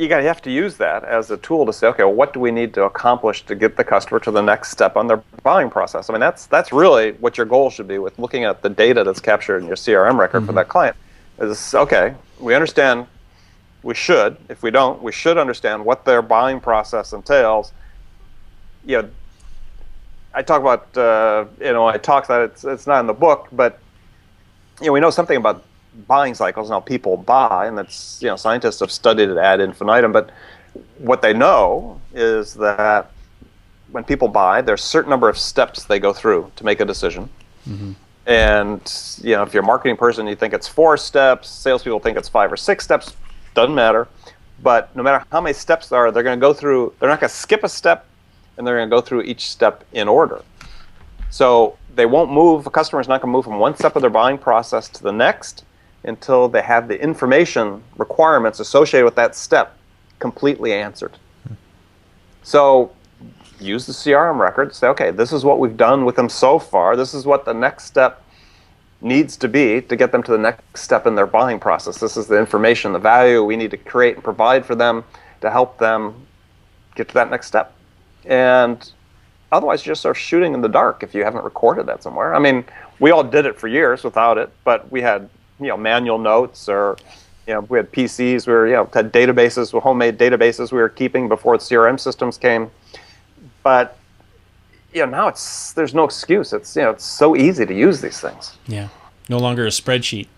you have to use that as a tool to say, okay, well, what do we need to accomplish to get the customer to the next step on their buying process? I mean, that's really what your goal should be with looking at the data that's captured in your CRM record for that client. Is, okay, we understand, if we don't, we should understand what their buying process entails. You know, I talk about, I talk that it's not in the book, but we know something about buying cycles and how people buy, and that's, scientists have studied it ad infinitum, but what they know is that when people buy, there's a certain number of steps they go through to make a decision. And if you're a marketing person, you think it's 4 steps, salespeople think it's 5 or 6 steps, doesn't matter. But no matter how many steps there are, they're going to go through, they're not going to skip a step, and they're going to go through each step in order. So they won't move, a customer's not going to move from one step of their buying process to the next until they have the information requirements associated with that step completely answered. So use the CRM record, say, okay, this is what we've done with them so far, this is what the next step needs to be to get them to the next step in their buying process. This is the information, the value we need to create and provide for them to help them get to that next step. And otherwise, you're just sort of shooting in the dark if you haven't recorded that somewhere. I mean, we all did it for years without it, but we had manual notes, or we had PCs, we had databases, homemade databases we were keeping before the CRM systems came. But now there's no excuse. It's it's so easy to use these things. Yeah, no longer a spreadsheet.